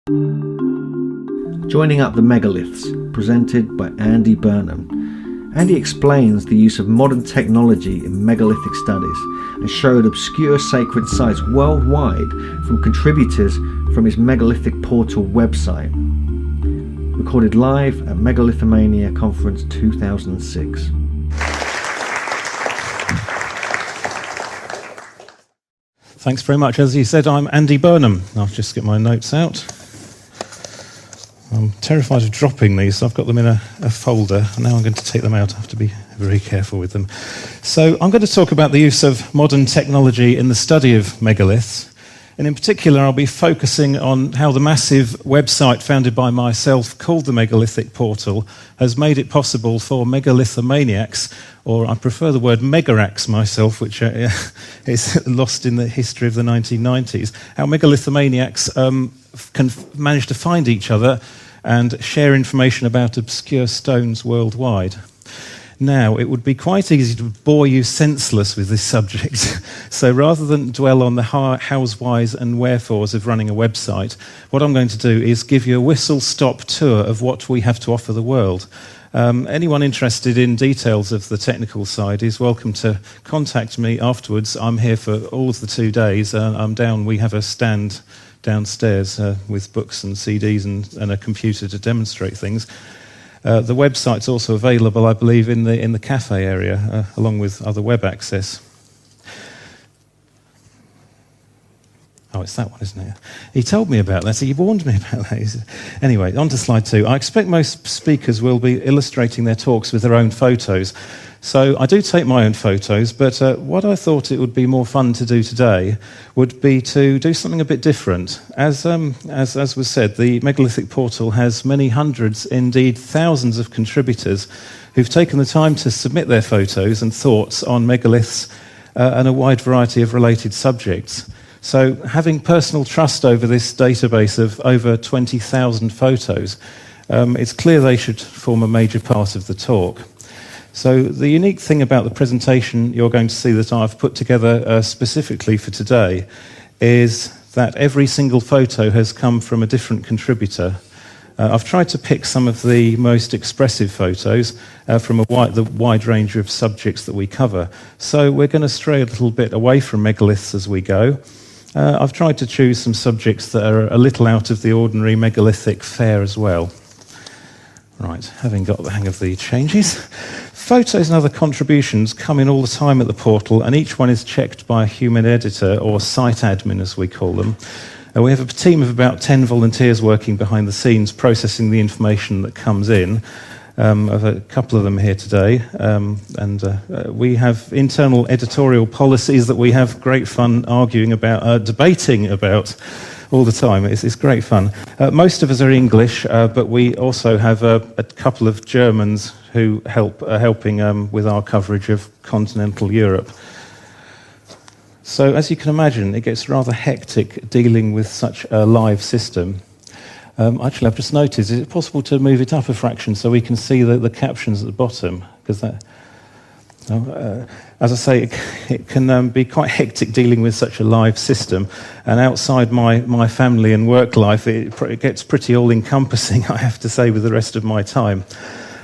Joining up the Megaliths, presented by Andy Burnham. Andy explains the use of modern technology in megalithic studies and showed obscure sacred sites worldwide from contributors from his Megalithic Portal website. Recorded live at Megalithomania Conference 2006. Thanks very much. As you said, I'm Andy Burnham. I'll just get my notes out. I'm terrified of dropping these, so I've got them in a folder, and now I'm going to take them out. I have to be very careful with them. So I'm going to talk about the use of modern technology in the study of megaliths, and in particular I'll be focusing on how the massive website founded by myself called the Megalithic Portal has made it possible for megalithomaniacs, or I prefer the word megarax myself, which is lost in the history of the 1990s, how megalithomaniacs can manage to find each other and share information about obscure stones worldwide. Now, it would be quite easy to bore you senseless with this subject, so rather than dwell on the hows, whys and wherefores of running a website, what I'm going to do is give you a whistle-stop tour of what we have to offer the world. Anyone interested in details of the technical side is welcome to contact me afterwards. I'm here for all of the 2 days. We have a stand downstairs with books and CDs and a computer to demonstrate things. The website's also available, I believe, in the cafe area, along with other web access. Oh, it's that one, isn't it? He told me about that, so he warned me about that. Anyway, on to slide 2. I expect most speakers will be illustrating their talks with their own photos. So I do take my own photos, but what I thought it would be more fun to do today would be to do something a bit different. As was said, the Megalithic Portal has many hundreds, indeed thousands of contributors who've taken the time to submit their photos and thoughts on megaliths and a wide variety of related subjects. So having personal trust over this database of over 20,000 photos, it's clear they should form a major part of the talk. So the unique thing about the presentation you're going to see that I've put together specifically for today is that every single photo has come from a different contributor. I've tried to pick some of the most expressive photos from the wide range of subjects that we cover. So we're going to stray a little bit away from megaliths as we go. I've tried to choose some subjects that are a little out of the ordinary megalithic fare as well. Right, having got the hang of the changes. Photos and other contributions come in all the time at the portal, and each one is checked by a human editor, or site admin as we call them. We have a team of about 10 volunteers working behind the scenes, processing the information that comes in. I've a couple of them here today, and we have internal editorial policies that we have great fun arguing about, debating about all the time. It's great fun. Most of us are English, but we also have a couple of Germans who are helping with our coverage of continental Europe. So as you can imagine, it gets rather hectic dealing with such a live system. Actually, I've just noticed, is it possible to move it up a fraction so we can see the captions at the bottom? Because that, as I say, it can be quite hectic dealing with such a live system. And outside my family and work life, it gets pretty all-encompassing, I have to say, with the rest of my time.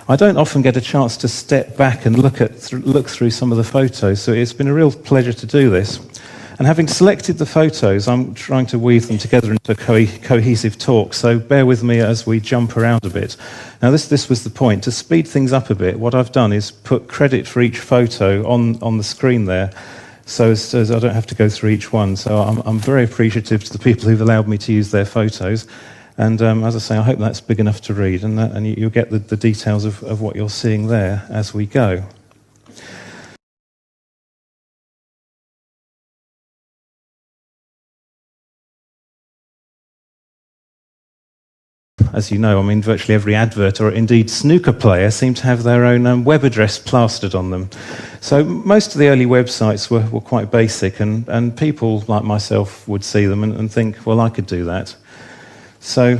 I don't often get a chance to step back and look through some of the photos, so it's been a real pleasure to do this. And having selected the photos, I'm trying to weave them together into a cohesive talk, so bear with me as we jump around a bit. Now this was the point. To speed things up a bit, what I've done is put credit for each photo on the screen there, so as I don't have to go through each one. So I'm very appreciative to the people who've allowed me to use their photos. And as I say, I hope that's big enough to read, and you'll get the details of what you're seeing there as we go. As you know, I mean, virtually every advert or indeed snooker player seem to have their own web address plastered on them. So most of the early websites were quite basic, and people like myself would see them and think, well, I could do that. So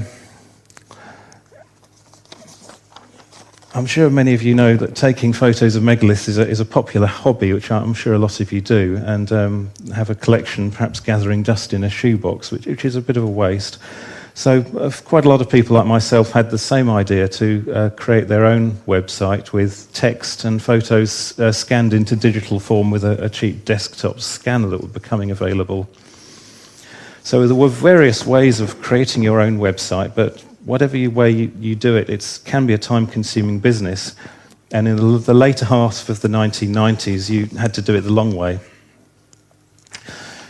I'm sure many of you know that taking photos of megaliths is a popular hobby, which I'm sure a lot of you do, and have a collection perhaps gathering dust in a shoebox, which is a bit of a waste. So quite a lot of people like myself had the same idea to create their own website with text and photos scanned into digital form with a cheap desktop scanner that were becoming available. So there were various ways of creating your own website, but whatever way you do it, it can be a time-consuming business. And in the later half of the 1990s, you had to do it the long way.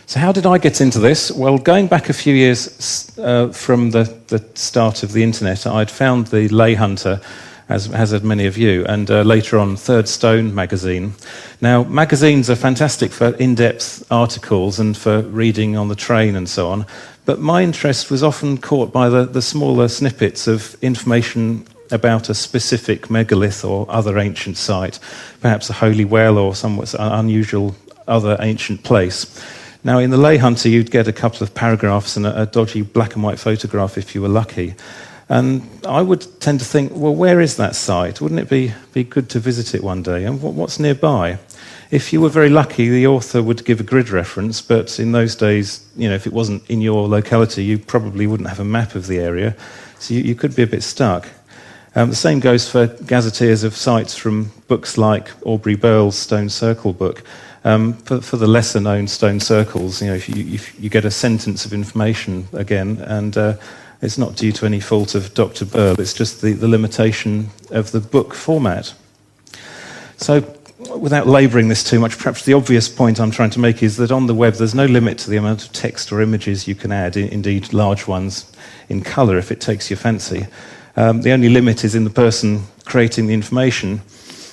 So how did I get into this? Well, going back a few years from the start of the internet, I'd found the Lay Hunter, as had many of you, and later on Third Stone magazine. Now, magazines are fantastic for in-depth articles and for reading on the train and so on, but my interest was often caught by the smaller snippets of information about a specific megalith or other ancient site, perhaps a holy well or somewhat unusual other ancient place. Now, in the Lay Hunter, you'd get a couple of paragraphs and a dodgy black and white photograph if you were lucky. And I would tend to think, well, where is that site? Wouldn't it be good to visit it one day? And what's nearby? If you were very lucky, the author would give a grid reference, but in those days, if it wasn't in your locality, you probably wouldn't have a map of the area, so you could be a bit stuck. The same goes for gazetteers of sites from books like Aubrey Burl's Stone Circle book. For the lesser-known stone circles, if you get a sentence of information again, and it's not due to any fault of Dr. Burl, it's just the limitation of the book format. So, without labouring this too much, perhaps the obvious point I'm trying to make is that on the web there's no limit to the amount of text or images you can add, indeed large ones in colour if it takes your fancy. The only limit is in the person creating the information.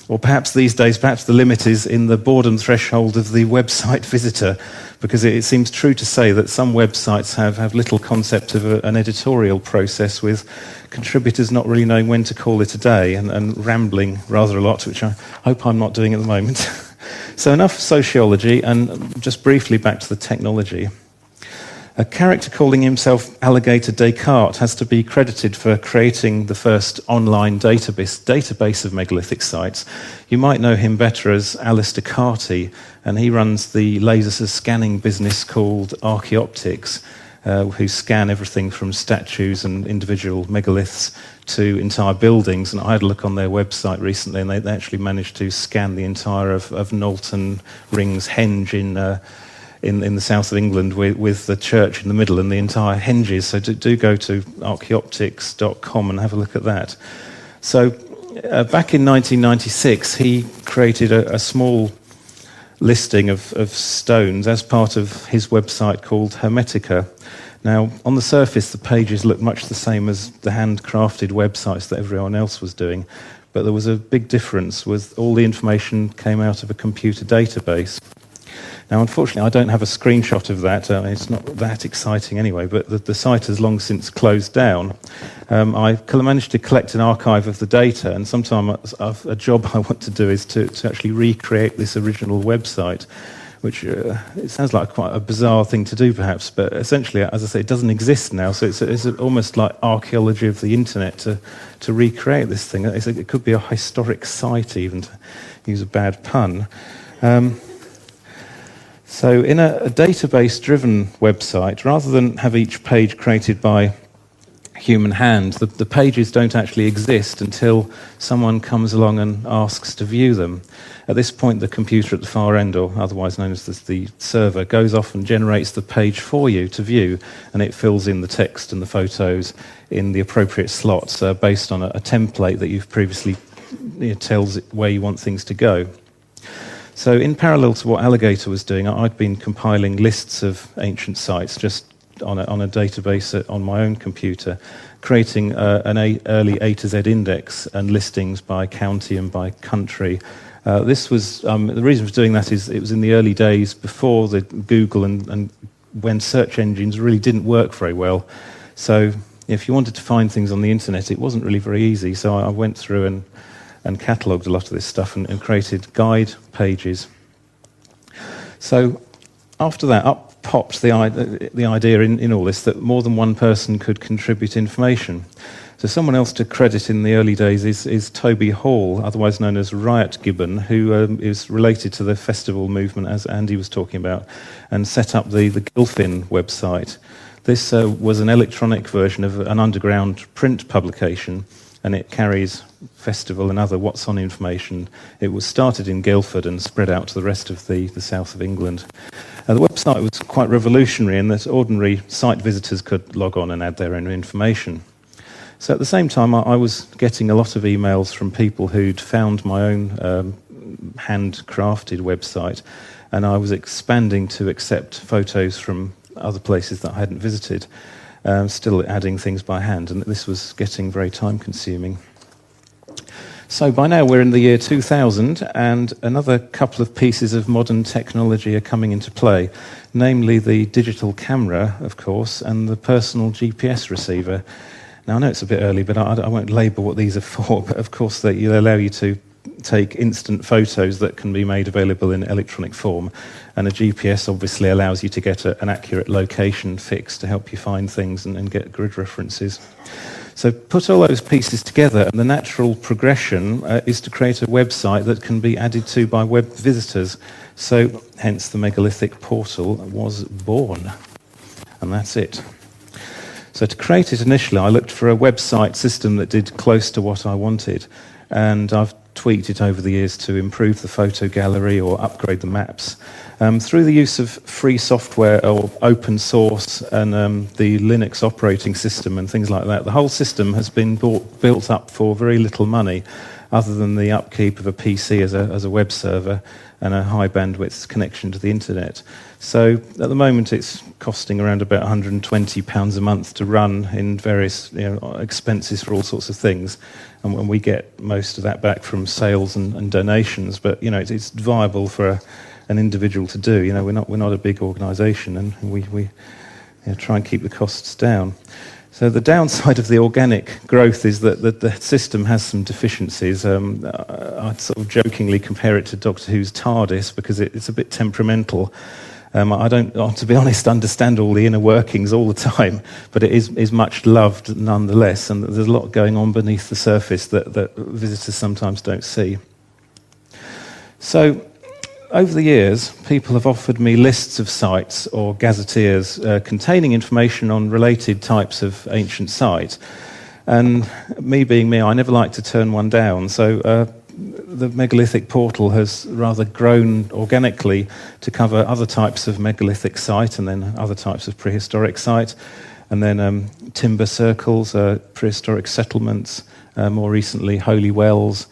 Or perhaps these days, perhaps the limit is in the boredom threshold of the website visitor, because it seems true to say that some websites have little concept of an editorial process, with contributors not really knowing when to call it a day and rambling rather a lot, which I hope I'm not doing at the moment. So enough sociology, and just briefly back to the technology. A character calling himself Alligator Descartes has to be credited for creating the first online database of megalithic sites. You might know him better as Alistair Carty, and he runs the laser scanning business called Archaeoptics, who scan everything from statues and individual megaliths to entire buildings. And I had a look on their website recently, and they actually managed to scan the entire of Knowlton Rings Henge in the south of England, with the church in the middle and the entire henges. So do go to archaeoptics.com and have a look at that. So back in 1996, he created a small listing of stones as part of his website called Hermetica. Now, on the surface, the pages look much the same as the handcrafted websites that everyone else was doing, but there was a big difference. With all the information came out of a computer database. Now, unfortunately, I don't have a screenshot of that. It's not that exciting anyway, but the site has long since closed down. I managed to collect an archive of the data, and sometimes a job I want to do is to actually recreate this original website, which it sounds like quite a bizarre thing to do, perhaps, but essentially, as I say, it doesn't exist now, so it's almost like archaeology of the internet to recreate this thing. It could be a historic site, even, to use a bad pun. So in a database-driven website, rather than have each page created by human hand, the pages don't actually exist until someone comes along and asks to view them. At this point, the computer at the far end, or otherwise known as the server, goes off and generates the page for you to view, and it fills in the text and the photos in the appropriate slots based on a template that you've previously tells it where you want things to go. So in parallel to what Alligator was doing, I'd been compiling lists of ancient sites just on a database on my own computer, creating an early A to Z index and listings by county and by country. This was the reason for doing that is it was in the early days before the Google and when search engines really didn't work very well. So if you wanted to find things on the internet, it wasn't really very easy. So I went through and catalogued a lot of this stuff and created guide pages. So after that, up popped the idea in all this that more than one person could contribute information. So someone else to credit in the early days is Toby Hall, otherwise known as Riot Gibbon, who is related to the festival movement, as Andy was talking about, and set up the Gilfin website. This was an electronic version of an underground print publication, and it carries festival and other What's On information. It was started in Guildford and spread out to the rest of the south of England. The website was quite revolutionary in that ordinary site visitors could log on and add their own information. So at the same time, I was getting a lot of emails from people who'd found my own handcrafted website, and I was expanding to accept photos from other places that I hadn't visited, still adding things by hand, and this was getting very time-consuming. So by now we're in the year 2000, and another couple of pieces of modern technology are coming into play, namely the digital camera, of course, and the personal GPS receiver. Now I know it's a bit early, but I won't label what these are for, but of course they allow you to take instant photos that can be made available in electronic form, and a GPS obviously allows you to get an accurate location fix to help you find things and get grid references. So put all those pieces together, and the natural progression is to create a website that can be added to by web visitors. So hence the megalithic portal was born, and that's it. So to create it initially, I looked for a website system that did close to what I wanted, and I've tweaked it over the years to improve the photo gallery or upgrade the maps. Through the use of free software or open source and the Linux operating system and things like that, the whole system has been built up for very little money, other than the upkeep of a PC as a web server and a high bandwidth connection to the internet. So at the moment it's costing around about £120 a month to run, in various expenses for all sorts of things, and we get most of that back from sales and donations. But it's viable for an individual to do. We're not a big organisation, and we try and keep the costs down. So the downside of the organic growth is that the system has some deficiencies. I'd sort of jokingly compare it to Doctor Who's TARDIS, because it's a bit temperamental. I don't, to be honest, understand all the inner workings all the time, but it is much loved nonetheless, and there's a lot going on beneath the surface that visitors sometimes don't see. So over the years, people have offered me lists of sites or gazetteers containing information on related types of ancient sites. And me being me, I never like to turn one down. So the megalithic portal has rather grown organically to cover other types of megalithic site, and then other types of prehistoric site, and then timber circles, prehistoric settlements, more recently holy wells,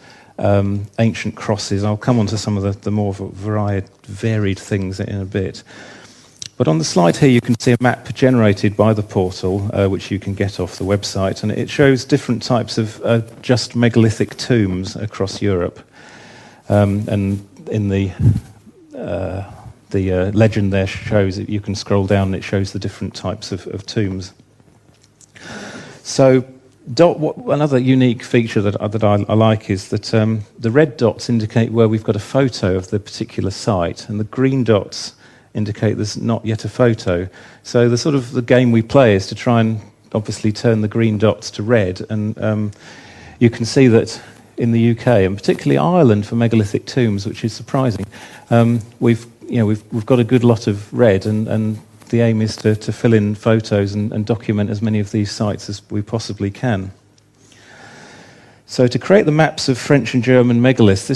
ancient crosses. I'll come on to some of the more varied things in a bit. But on the slide here you can see a map generated by the portal, which you can get off the website, and it shows different types of just megalithic tombs across Europe. And in the legend there shows that you can scroll down and it shows the different types of tombs. So another unique feature that I like is that the red dots indicate where we've got a photo of the particular site, and the green dots indicate there's not yet a photo. So the game we play is to try and obviously turn the green dots to red, and you can see that in the UK, and particularly Ireland for megalithic tombs, which is surprising, we've got a good lot of red, and the aim is to fill in photos and document as many of these sites as we possibly can. So to create the maps of French and German megaliths,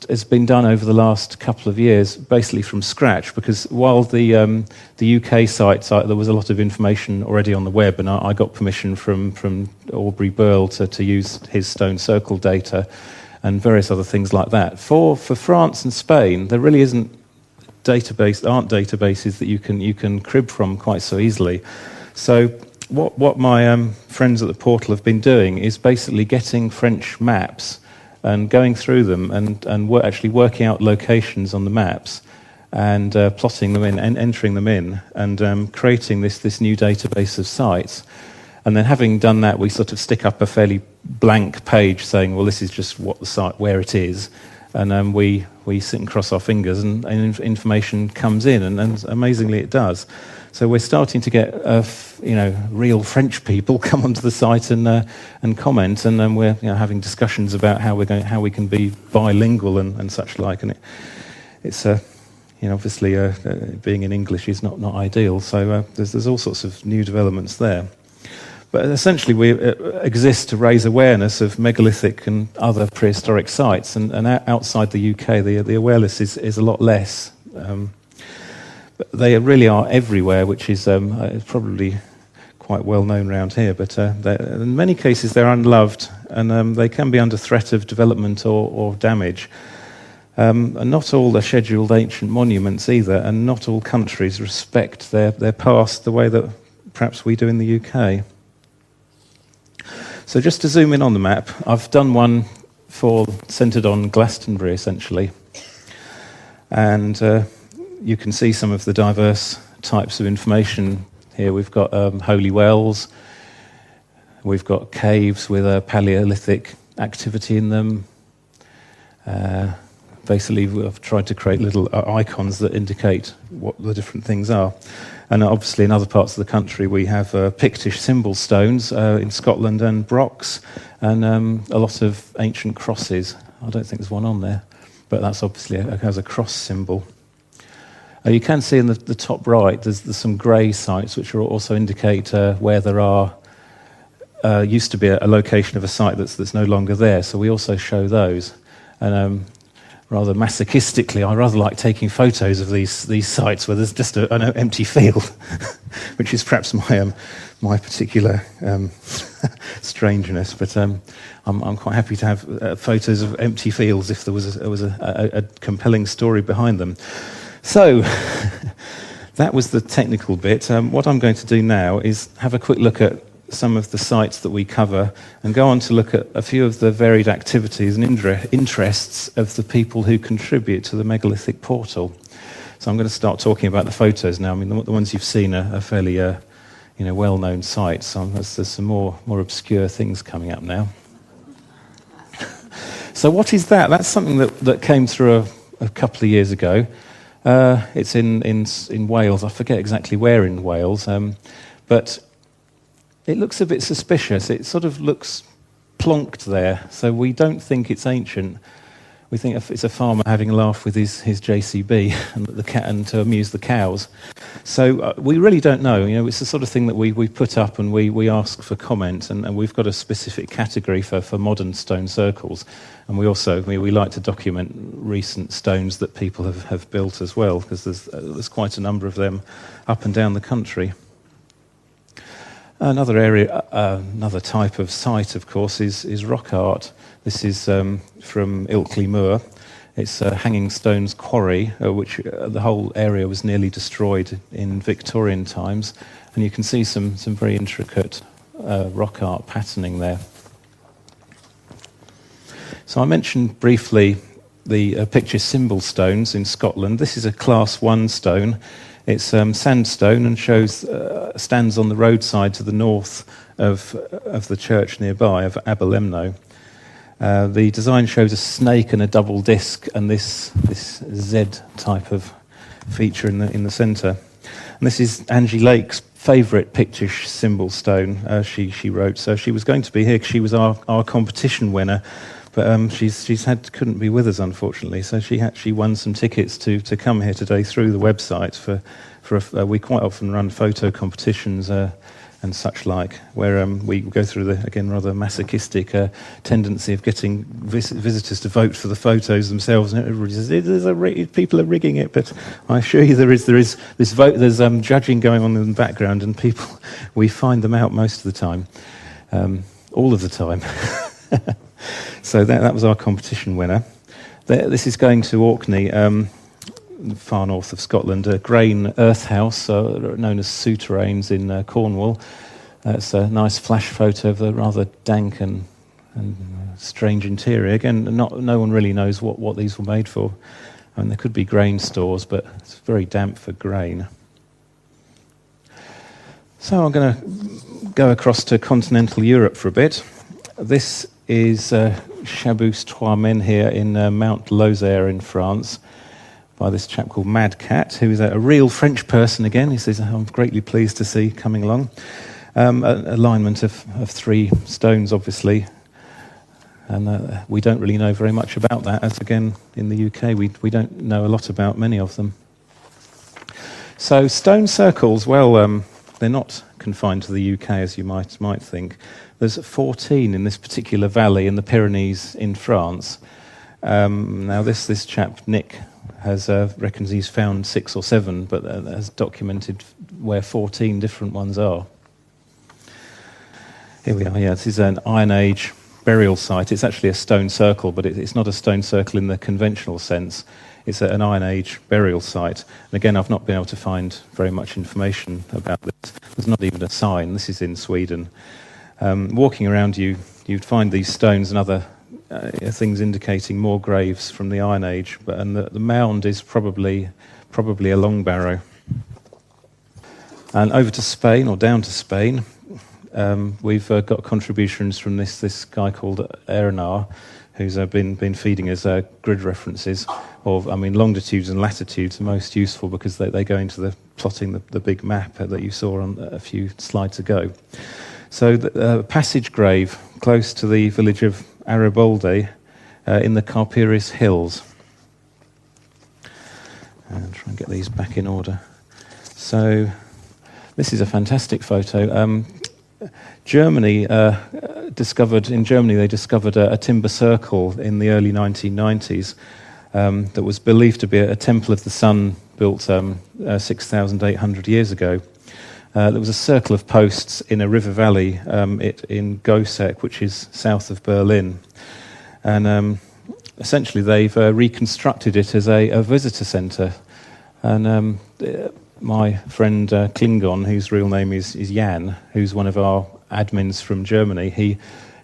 has been done over the last couple of years, basically from scratch, because while the UK sites, there was a lot of information already on the web, and I got permission from Aubrey Burl to use his stone circle data and various other things like that. For France and Spain, there really aren't databases that you can crib from quite so easily. So what my friends at the portal have been doing is basically getting French maps and going through them and actually working out locations on the maps and plotting them in and entering them in and creating this new database of sites. And then having done that, we sort of stick up a fairly blank page saying, well, this is just what the site, where it is. And then we sit and cross our fingers, and information comes in, and amazingly it does. So we're starting to get real French people come onto the site and comment, and then we're having discussions about how we can be bilingual and such like. And it's obviously being in English is not ideal, so there's all sorts of new developments there. But essentially we exist to raise awareness of megalithic and other prehistoric sites, and outside the UK the awareness is a lot less. But they really are everywhere, which is probably quite well known around here, but in many cases they're unloved, and they can be under threat of development or damage. And not all are scheduled ancient monuments either, and not all countries respect their past the way that perhaps we do in the UK. So just to zoom in on the map, I've done one centred on Glastonbury essentially, and you can see some of the diverse types of information here. We've got holy wells, we've got caves with a Paleolithic activity in them. Basically, we've tried to create little icons that indicate what the different things are. And obviously in other parts of the country we have Pictish symbol stones in Scotland and Brocs, and a lot of ancient crosses. I don't think there's one on there, but that's obviously has a cross symbol. You can see in the top right there's some grey sites which also indicate where there are used to be a location of a site that's no longer there, so we also show those. And rather masochistically, I rather like taking photos of these sites where there's just an empty field, which is perhaps my particular strangeness. But I'm quite happy to have photos of empty fields if there was a compelling story behind them. So that was the technical bit. What I'm going to do now is have a quick look at some of the sites that we cover and go on to look at a few of the varied activities and interests of the people who contribute to the megalithic portal. So I'm going to start talking about the photos now. I mean, the ones you've seen are fairly well-known sites. So there's some more obscure things coming up now. So what is that? That's something that came through a couple of years ago. It's in Wales. I forget exactly where in Wales, but it looks a bit suspicious. It sort of looks plonked there, so we don't think it's ancient. We think it's a farmer having a laugh with his JCB and to amuse the cows. So we really don't know. It's the sort of thing that we put up and we ask for comment, and we've got a specific category for modern stone circles. And we also we like to document recent stones that people have built as well, because there's quite a number of them up and down the country. Another area, another type of site, of course, is rock art. This is from Ilkley Moor. It's Hanging Stones Quarry, which the whole area was nearly destroyed in Victorian times, and you can see some very intricate rock art patterning there. So I mentioned briefly the Pictish symbol stones in Scotland. This is a Class 1 stone. It's sandstone and stands on the roadside to the north of the church nearby, of Aberlemno. The design shows a snake and a double disc and this Z type of feature in the centre. And this is Angie Lake's favourite Pictish symbol stone. She wrote, so she was going to be here because she was our competition winner. But couldn't be with us, unfortunately. So she won some tickets to come here today through the website. We quite often run photo competitions and such like, where we go through the, again, rather masochistic tendency of getting visitors to vote for the photos themselves. And everybody says, people are rigging it, but I assure you there is this vote. There's judging going on in the background, and we find them out most of the time, all of the time. So that was our competition winner. This is going to Orkney, far north of Scotland, a grain earth house known as souterrains in Cornwall. It's a nice flash photo of the rather dank and strange interior. Again, no one really knows what these were made for. I mean, there could be grain stores, but it's very damp for grain. So I'm going to go across to continental Europe for a bit. This is Chabous-Trois-Men here in Mount Lozère in France, by this chap called Mad Cat, who is a real French person again. He says, I'm greatly pleased to see coming along. Alignment of 3 stones, obviously. And we don't really know very much about that, as again, in the UK, we don't know a lot about many of them. So stone circles, well, they're not confined to the UK as you might think. There's 14 in this particular valley in the Pyrenees in France. Now this chap Nick has reckons he's found 6 or 7, but has documented where 14 different ones are. Here we are. Yeah, this is an Iron Age burial site. It's actually a stone circle, but it's not a stone circle in the conventional sense. It's an Iron Age burial site. And again, I've not been able to find very much information about this. There's not even a sign. This is in Sweden. Walking around, you'd find these stones and other things indicating more graves from the Iron Age. And the mound is probably a long barrow. And over to Spain, or down to Spain, we've got contributions from this guy called Erenar, who's been feeding us grid references of, longitudes and latitudes are most useful because they go into the plotting the big map that you saw on a few slides ago. So the passage grave close to the village of Arabolde in the Carpiris Hills. And try and get these back in order. So this is a fantastic photo. Germany discovered a timber circle in the early 1990s that was believed to be a temple of the sun built 6,800 years ago. There was a circle of posts in a river valley in Goseck, which is south of Berlin. And essentially they've reconstructed it as a visitor centre. And my friend Klingon, whose real name is Jan, who's one of our admins from Germany,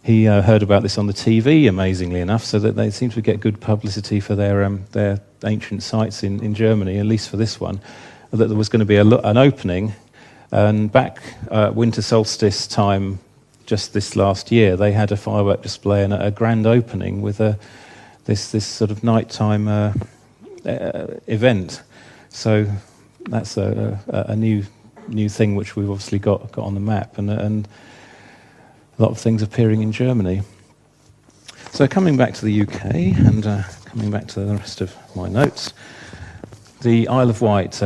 he heard about this on the TV, amazingly enough, so that they seem to get good publicity for their ancient sites in Germany, at least for this one, that there was going to be an opening. And back winter solstice time, just this last year, they had a firework display and a grand opening with this sort of nighttime event. So that's a new thing which we've obviously got on the map, and a lot of things appearing in Germany. So coming back to the UK and coming back to the rest of my notes, the Isle of Wight.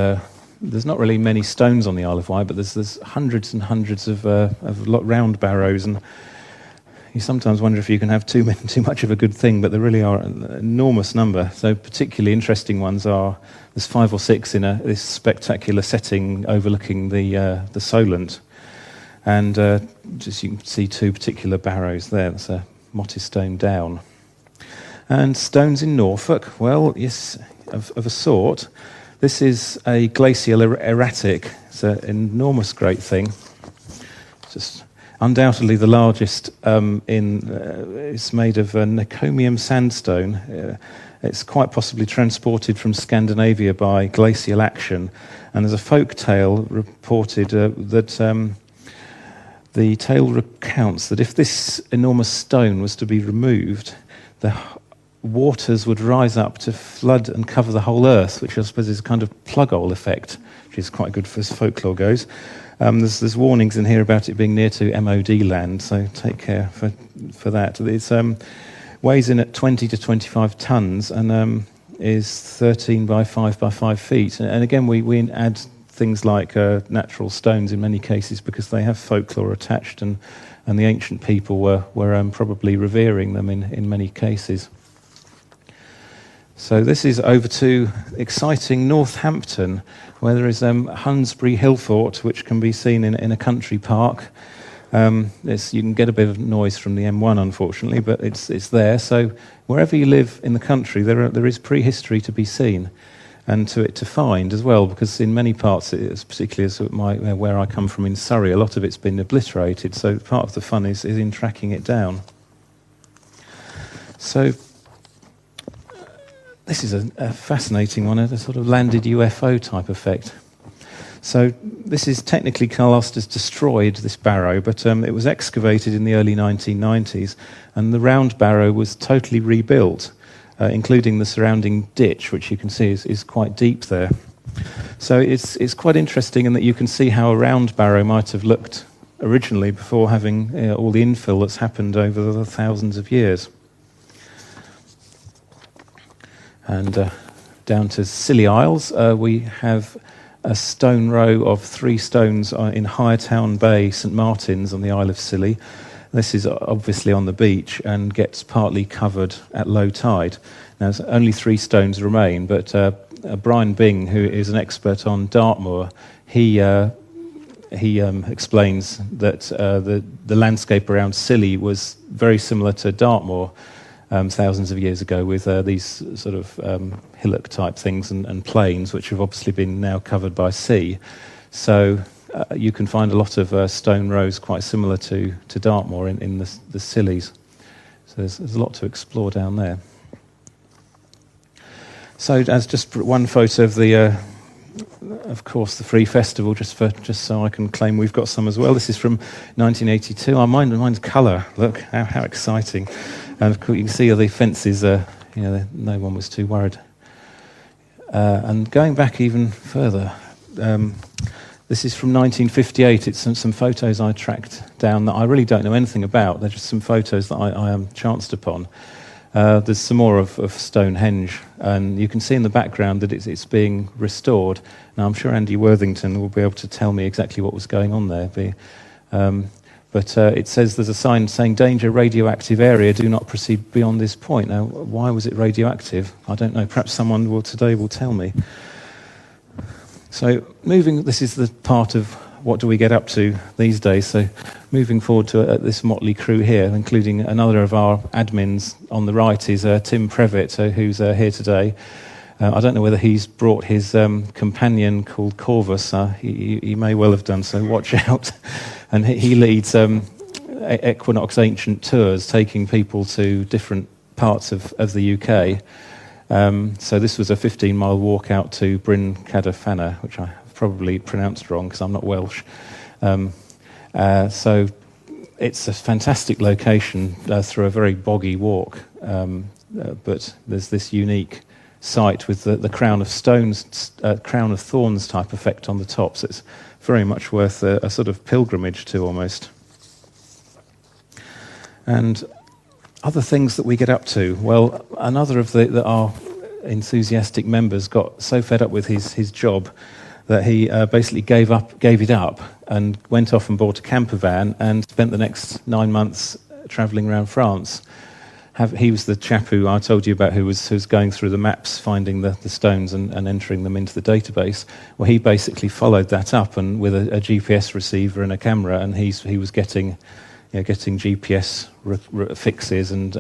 There's not really many stones on the Isle of Wight, but there's hundreds and hundreds of round barrows, and you sometimes wonder if you can have too much of a good thing, but there really are an enormous number. So particularly interesting ones are, there's 5 or 6 in this spectacular setting overlooking the Solent, and just you can see 2 particular barrows there. That's a Mottistone Down. And stones in Norfolk, well, yes, of a sort. This is a glacial erratic. It's an enormous great thing. Just undoubtedly the largest it's made of Necomium sandstone. It's quite possibly transported from Scandinavia by glacial action. And there's a folk tale reported that the tale recounts that if this enormous stone was to be removed, the waters would rise up to flood and cover the whole earth, which I suppose is a kind of plug-hole effect, which is quite good as folklore goes. There's warnings in here about it being near to MOD land, so take care for that. It weighs in at 20 to 25 tons and is 13 by 5 by 5 feet. And again, we add things like natural stones in many cases because they have folklore attached, and the ancient people were probably revering them in many cases. So this is over to exciting Northampton, where there is Hunsbury Hill Fort, which can be seen in a country park. You can get a bit of noise from the M1, unfortunately, but it's there. So wherever you live in the country, there is prehistory to be seen, and to find as well, because in many parts, particularly as where I come from in Surrey, a lot of it's been obliterated. So part of the fun is in tracking it down. So this is a fascinating one, a sort of landed UFO type effect. So this is technically classed as destroyed, this barrow, but it was excavated in the early 1990s, and the round barrow was totally rebuilt, including the surrounding ditch, which you can see is quite deep there. So it's quite interesting in that you can see how a round barrow might have looked originally before having all the infill that's happened over the thousands of years. And down to Scilly Isles, we have a stone row of 3 stones in Highertown Bay, St Martin's on the Isle of Scilly. This is obviously on the beach and gets partly covered at low tide. Now, only 3 stones remain, but Brian Bing, who is an expert on Dartmoor, he explains that the landscape around Scilly was very similar to Dartmoor thousands of years ago, with these sort of hillock-type things and plains, which have obviously been now covered by sea. So you can find a lot of stone rows quite similar to Dartmoor in the Scillies. So there's a lot to explore down there. So as just one photo of the, of course, the Free Festival, just so I can claim we've got some as well. This is from 1982. Oh, mine's colour. Look how exciting! And of course, you can see the fences. No one was too worried. And going back even further, this is from 1958. It's some photos I tracked down that I really don't know anything about. They're just some photos that I chanced upon. There's some more of Stonehenge, and you can see in the background that it's being restored. Now, I'm sure Andy Worthington will be able to tell me exactly what was going on there. But it says there's a sign saying, "Danger, radioactive area, do not proceed beyond this point." Now, why was it radioactive? I don't know. Perhaps someone today will tell me. So, this is the part of what do we get up to these days. So, moving forward to this motley crew here, including another of our admins on the right is Tim Previtt, who's here today. I don't know whether he's brought his companion called Corvus. He may well have done so. Watch out. And he leads Equinox Ancient tours, taking people to different parts of the UK. So this was a 15-mile walk out to Bryn Caderfanna, which I probably pronounced wrong because I'm not Welsh. So it's a fantastic location through a very boggy walk. But there's this unique site with the crown of stones, crown of thorns type effect on the top. So it's very much worth a sort of pilgrimage to almost. And other things that we get up to. Well, another of our enthusiastic members got so fed up with his job that he basically gave it up and went off and bought a camper van and spent the next 9 months travelling around France. He was the chap who I told you about who was going through the maps, finding the stones and entering them into the database. Well, he basically followed that up and with a GPS receiver and a camera, and he was getting GPS fixes and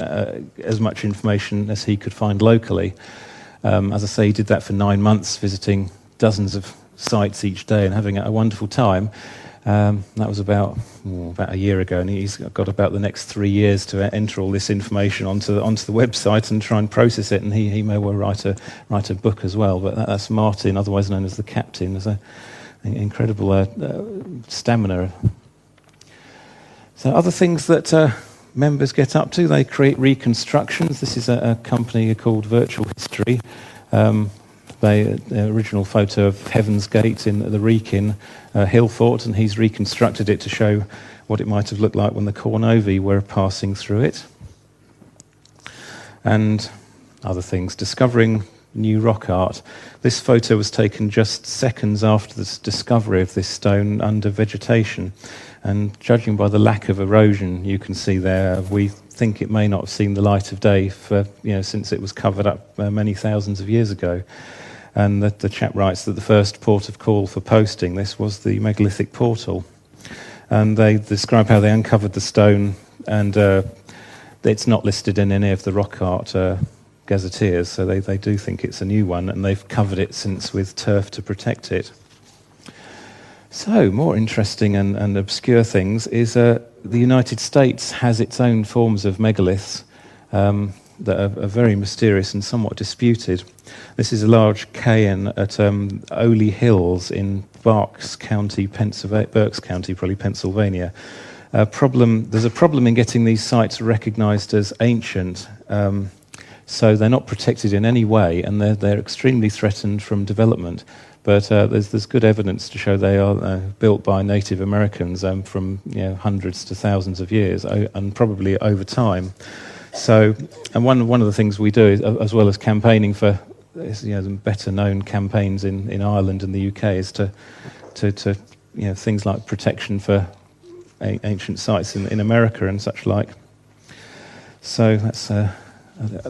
as much information as he could find locally. As I say, he did that for 9 months, visiting dozens of sites each day and having a wonderful time. That was about a year ago, and he's got about the next 3 years to enter all this information onto the website and try and process it. And he may well write a book as well. But that's Martin, otherwise known as the Captain. There's an incredible stamina. So other things that members get up to, they create reconstructions. This is a company called Virtual History. The original photo of Heaven's Gate in the Wrekin hill fort, and he's reconstructed it to show what it might have looked like when the Cornovi were passing through it. And other things, discovering new rock art. This photo was taken just seconds after the discovery of this stone under vegetation, and judging by the lack of erosion you can see there, we think it may not have seen the light of day since it was covered up many thousands of years ago. And the chap writes that the first port of call for posting this was the megalithic portal. And they describe how they uncovered the stone, and it's not listed in any of the rock art gazetteers, so they do think it's a new one, and they've covered it since with turf to protect it. So, more interesting and obscure things is the United States has its own forms of megaliths that are very mysterious and somewhat disputed. This is a large cairn at Oley Hills in Berks County, Pennsylvania. There's a problem in getting these sites recognised as ancient, so they're not protected in any way, and they're extremely threatened from development. But there's good evidence to show they are built by Native Americans from hundreds to thousands of years, and probably over time. So, and one of the things we do, is, as well as campaigning for the better known campaigns in Ireland and the UK is to things like protection for ancient sites in America and such like. So that's the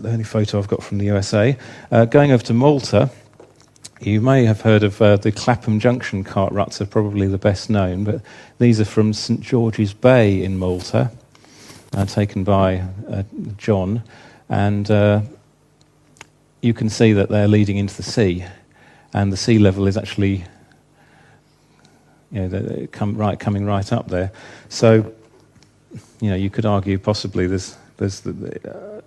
only photo I've got from the USA. Going over to Malta, you may have heard of the Clapham Junction cart ruts, are probably the best known, but these are from St George's Bay in Malta, taken by John, and you can see that they're leading into the sea, and the sea level is actually coming right up there. So you could argue possibly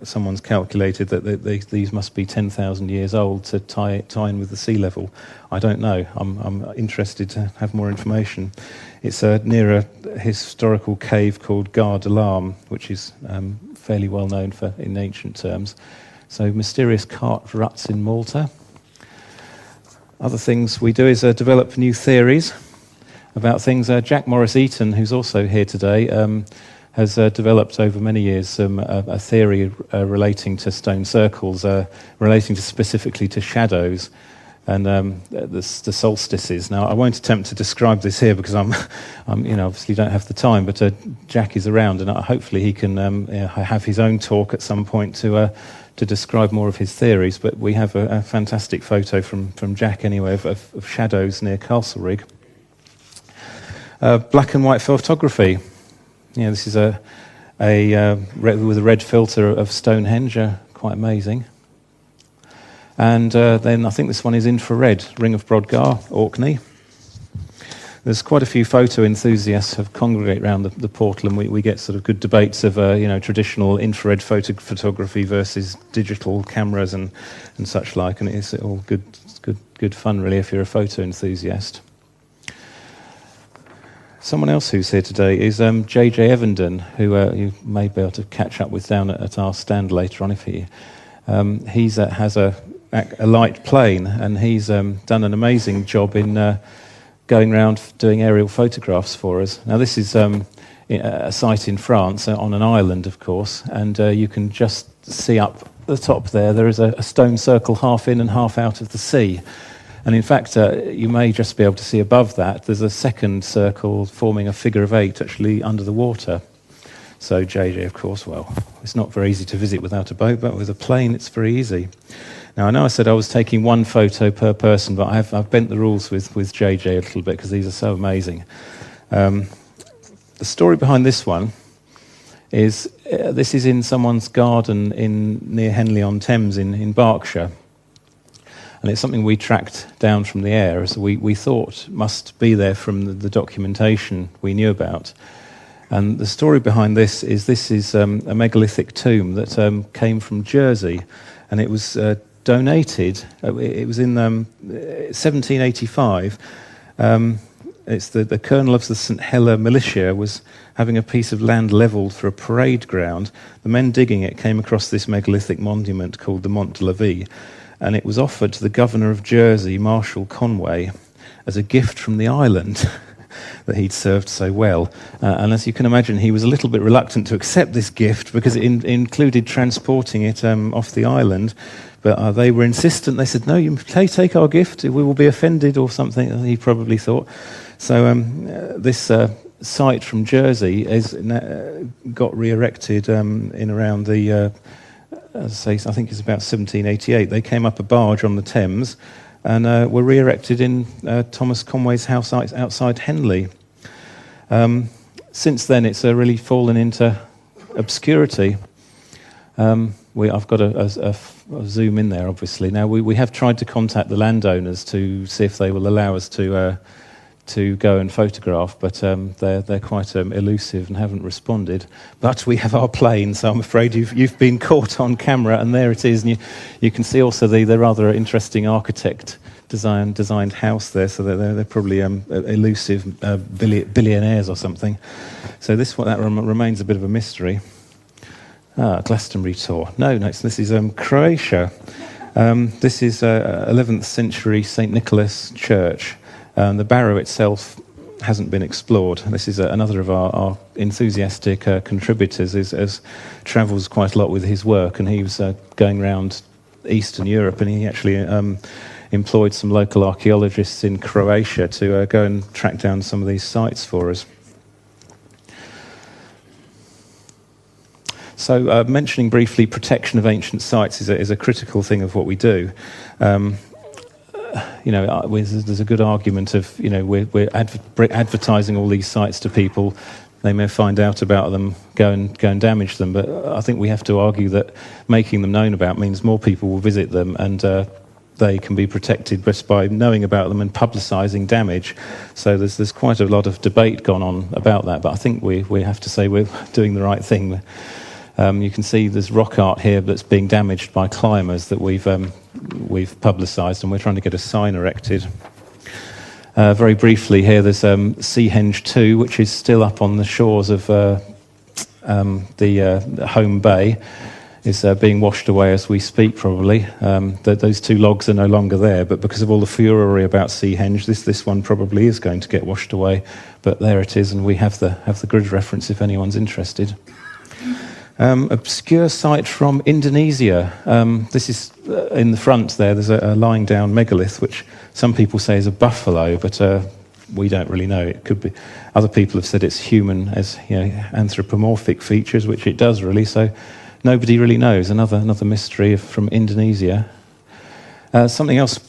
someone's calculated that these must be 10,000 years old to tie in with the sea level. I don't know. I'm interested to have more information. It's near a historical cave called Gare de l'Arme, which is fairly well known in ancient terms. So mysterious cart ruts in Malta. Other things we do is develop new theories about things. Jack Morris-Eaton, who's also here today, has developed over many years a theory relating to stone circles, relating specifically to shadows and the solstices. Now, I won't attempt to describe this here because I'm obviously don't have the time. But Jack is around, and hopefully he can have his own talk at some point to describe more of his theories. But we have a fantastic photo from Jack anyway of shadows near Castlereagh. Black and white photography. This is with a red filter of Stonehenge, quite amazing. And then I think this one is infrared, Ring of Brodgar, Orkney. There's quite a few photo enthusiasts have congregate around the portal, and we get sort of good debates of traditional infrared photography versus digital cameras and such like, and it's all good fun really if you're a photo enthusiast. Someone else who's here today is J.J. Evenden, who you may be able to catch up with down at our stand later on if he has a light plane, and he's done an amazing job in going around doing aerial photographs for us. Now this is a site in France on an island, of course, and you can just see up the top there is a stone circle half in and half out of the sea. And in fact, you may just be able to see above that, there's a second circle forming a figure of 8 actually under the water. So JJ, of course, well, it's not very easy to visit without a boat, but with a plane it's very easy. Now, I know I said I was taking one photo per person, but I've bent the rules with JJ a little bit because these are so amazing. The story behind this one is, this is in someone's garden near Henley-on-Thames in Berkshire. And it's something we tracked down from the air, as we thought must be there from the documentation we knew about. And the story behind this is a megalithic tomb that came from Jersey, and it was donated. It was in 1785. It's the colonel of the St Hela militia was having a piece of land levelled for a parade ground. The men digging it came across this megalithic monument called the Mont de la Vie, and it was offered to the governor of Jersey, Marshal Conway, as a gift from the island that he'd served so well. And as you can imagine, he was a little bit reluctant to accept this gift because it included transporting it off the island. But they were insistent. They said, no, you take our gift, we will be offended or something, he probably thought. So this site from Jersey got re-erected in around the... as I say, I think it's about 1788. They came up a barge on the Thames and were re-erected in Thomas Conway's house outside Henley. Since then, it's really fallen into obscurity. I've got a zoom in there, obviously. Now, we have tried to contact the landowners to see if they will allow us to go and photograph, but they're quite elusive and haven't responded. But we have our plane, so I'm afraid you've been caught on camera, and there it is. And you can see also the rather interesting architect designed house there, so they're probably elusive billionaires or something. So that remains a bit of a mystery. Glastonbury tour. No, this is Croatia. This is 11th century St Nicholas Church. The barrow itself hasn't been explored. This is another of our enthusiastic contributors, as travels quite a lot with his work, and he was going around Eastern Europe, and he actually employed some local archaeologists in Croatia to go and track down some of these sites for us. So mentioning briefly protection of ancient sites is a critical thing of what we do. There's a good argument of, we're advertising all these sites to people. They may find out about them, go and damage them. But I think we have to argue that making them known about means more people will visit them, and they can be protected just by knowing about them and publicising damage. So there's quite a lot of debate gone on about that. But I think we have to say we're doing the right thing. You can see there's rock art here that's being damaged by climbers that we've publicised, and we're trying to get a sign erected. Very briefly here, there's Seahenge 2, which is still up on the shores of the home bay. Is being washed away as we speak, probably. Those two logs are no longer there, but because of all the furore about Seahenge, this one probably is going to get washed away. But there it is, and we have the grid reference if anyone's interested. Obscure site from Indonesia. This is in the front there. There's a lying down megalith, which some people say is a buffalo, but we don't really know. It could be. Other people have said it's human, as anthropomorphic features, which it does really. So nobody really knows. Another mystery from Indonesia. Something else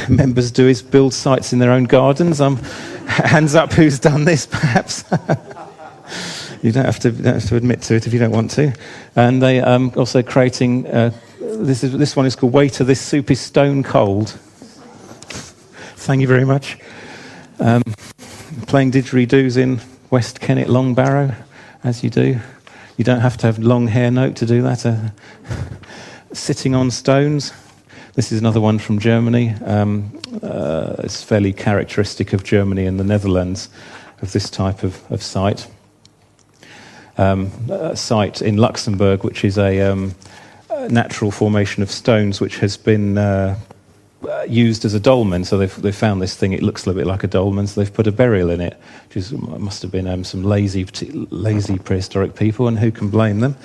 members do is build sites in their own gardens. Hands up, who's done this? Perhaps. You don't have to admit to it if you don't want to. And they also creating. This one is called "Waiter, this soup is stone cold." Thank you very much. Playing didgeridoos in West Kennet Long Barrow, as you do. You don't have to have long hair note to do that. Sitting on stones. This is another one from Germany. It's fairly characteristic of Germany and the Netherlands of this type of site. A site in Luxembourg, which is a natural formation of stones, which has been used as a dolmen. So they've found this thing. It looks a little bit like a dolmen, so they've put a burial in it, which must have been some lazy prehistoric people, and who can blame them?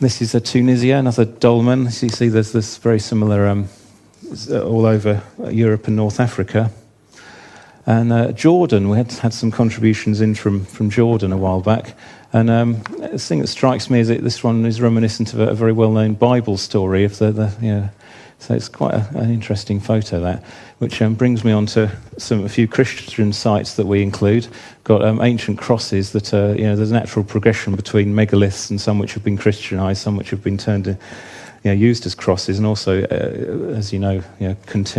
This is Tunisia, another dolmen. As you see, there's this very similar all over Europe and North Africa. And Jordan, we had some contributions in from Jordan a while back. And the thing that strikes me is that this one is reminiscent of a very well-known Bible story of so it's quite an interesting photo, that, which brings me on to a few Christian sites that we include. Got ancient crosses that there's a natural progression between megaliths, and some which have been Christianized, some which have been turned used as crosses, and also, as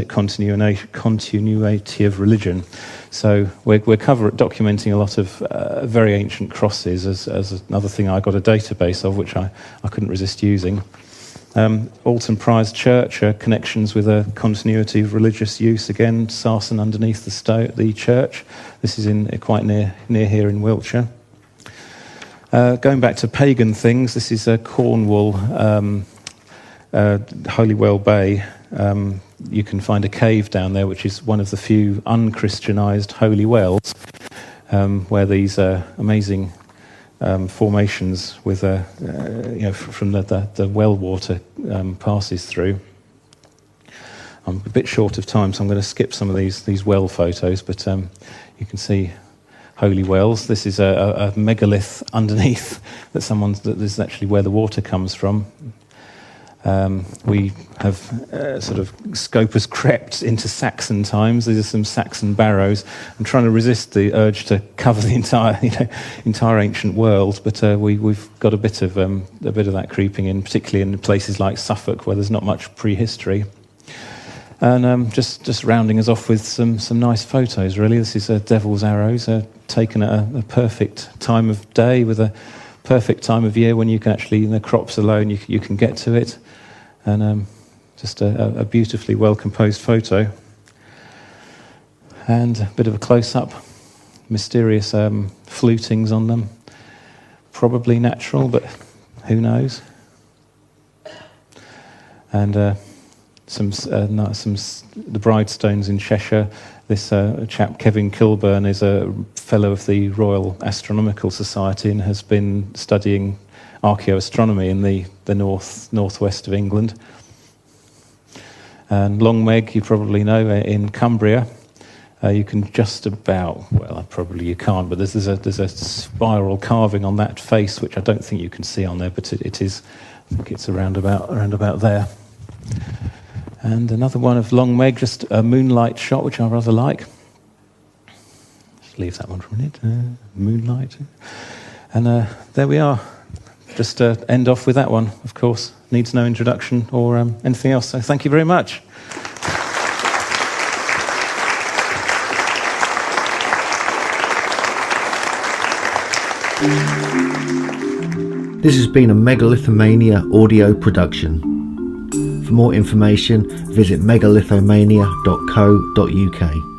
continuity of religion. So we're documenting a lot of very ancient crosses as another thing I got a database of, which I couldn't resist using. Alton Prior's Church, connections with a continuity of religious use. Again, sarsen underneath the church. This is quite near here in Wiltshire. Going back to pagan things, this is Cornwall. Holywell Bay, you can find a cave down there, which is one of the few unchristianized holy wells, where these amazing formations with from the well water passes through. I'm a bit short of time, so I'm going to skip some of these well photos, but you can see holy wells. This is a megalith underneath that is actually where the water comes from. We have sort of scope has crept into Saxon times. These are some Saxon barrows. I'm trying to resist the urge to cover the entire ancient world, but we've got a bit of that creeping in, particularly in places like Suffolk, where there's not much prehistory. And just rounding us off with some nice photos. Really, this is Devil's Arrows, taken at a perfect time of day with a perfect time of year when you can actually, the crops are low and you can get to it. And just a beautifully well-composed photo. And a bit of a close-up. Mysterious flutings on them. Probably natural, but who knows? And the Bridestones in Cheshire. This chap, Kevin Kilburn, is a fellow of the Royal Astronomical Society and has been studying archaeoastronomy in the northwest of England. And Long Meg, you probably know, in Cumbria. You can just about, well, probably you can't, but there's a spiral carving on that face, which I don't think you can see on there, but it is, I think it's around about there. And another one of Long Meg, just a moonlight shot, which I rather like. Just leave that one for a minute. Moonlight. And there we are. Just end off with that one, of course. Needs no introduction or anything else. So thank you very much. This has been a Megalithomania audio production. For more information, visit megalithomania.co.uk.